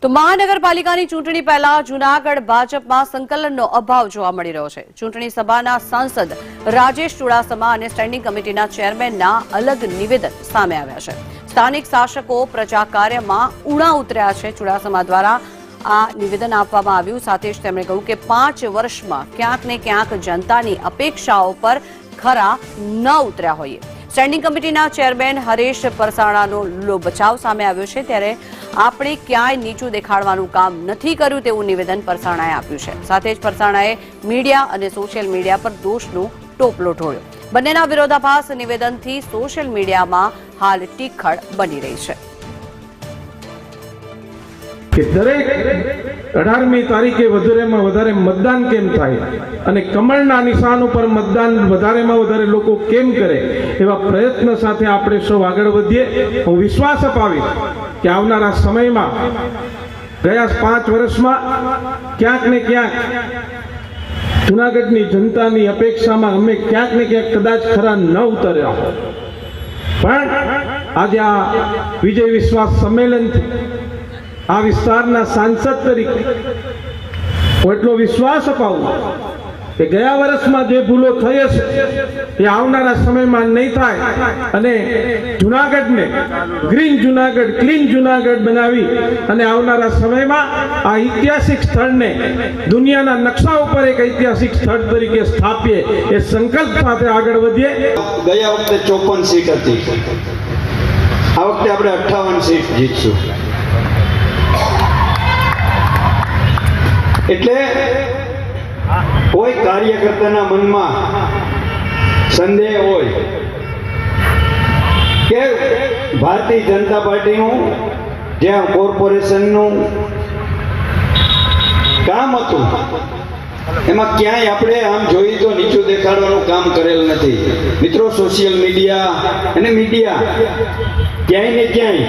તો મહાનગરપાલિકાની ચૂંટણી પહેલા જૂનાગઢ ભાજપમાં સંકલનનો અભાવ જોવા મળી રહ્યો છે। ચૂંટણી સભાના સાંસદ રાજેશ ચુડાસમા અને સ્ટેન્ડિંગ કમિટીના ચેરમેનના અલગ નિવેદન સામે આવ્યા છે। સ્થાનિક શાસકો પ્રજા કાર્યમાં ઉણા ઉતર્યા છે। ચુડાસમા દ્વારા આ નિવેદન આપવામાં આવ્યું। સાથે જ તેમણે કહ્યું કે 5 વર્ષમાં ક્યાંક ને ક્યાંક જનતાની અપેક્ષાઓ પર ખરા ન ઉતર્યા હોઈએ। સ્ટેન્ડિંગ કમિટીના ચેરમેન હરેશ પરસાણાનો લો બચાવ સામે આવ્યો છે, ત્યારે આપણે ક્યાંય નીચું દેખાડવાનું કામ નથી કર્યું તેવું નિવેદન પરસાણાએ આપ્યું છે। સાથે જ પરસાણાએ મીડિયા અને સોશિયલ મીડિયા પર દોષનો ટોપલો ઢોળ્યો। બંનેના વિરોધાભાસ નિવેદનથી સોશિયલ મીડિયામાં હાલ ટીખળ બની રહી છે કે દરેક 18મી તારીખે વધારેમાં વધારે મતદાન કેમ થાય અને કમળના નિશાન ઉપર મતદાન વધારેમાં વધારે લોકો કેમ કરે એવા પ્રયત્ન સાથે આપણે સૌ આગળ વધીએ। હું વિશ્વાસ અપાવીશ કે આવનારા સમયમાં ગયા 5 વર્ષમાં ક્યાંક ને ક્યાંક જૂનાગઢની જનતાની અપેક્ષામાં અમે ક્યાંક ને ક્યાંક કદાચ ખરા ન ઉતર્યા, પણ આજે આ વિજય વિશ્વાસ સંમેલનથી આ વિસ્તારના સાંસદ તરીકે હું એટલો વિશ્વાસ અપાવું કે ગયા વર્ષમાં જે ભૂલો થઈ હશે એ આવનારા સમયમાં નહીં થાય અને જૂનાગઢને ગ્રીન જૂનાગઢ, ક્લીન જૂનાગઢ બનાવી અને આવનારા સમયમાં આ ઐતિહાસિક સ્થળને દુનિયાના નકશા ઉપર એક ઐતિહાસિક સ્થળ તરીકે સ્થાપીએ એ સંકલ્પ સાથે આગળ વધીએ। ગયા વખતે 54 સીટ હતી, આ વખતે આપણે 58 સીટ જીતશું। એટલે કોઈ કાર્યકર્તાના મનમાં સંદેહ હોય કે ભારતીય જનતા પાર્ટીનું જે કોર્પોરેશનનું કામ હતું એમાં ક્યાંય આપણે આમ જોઈએ તો નીચું દેખાડવાનું કામ કરેલ નથી। મિત્રો, સોશિયલ મીડિયા અને મીડિયા ક્યાંય ને ક્યાંય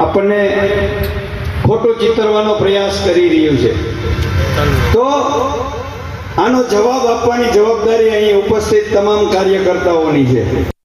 આપણને ખોટું ચિતરવાનો પ્રયાસ કરી રહ્યું છે, તો આનો જવાબ આપવાની જવાબદારી અહીં ઉપસ્થિત તમામ કાર્યકર્તાઓની છે।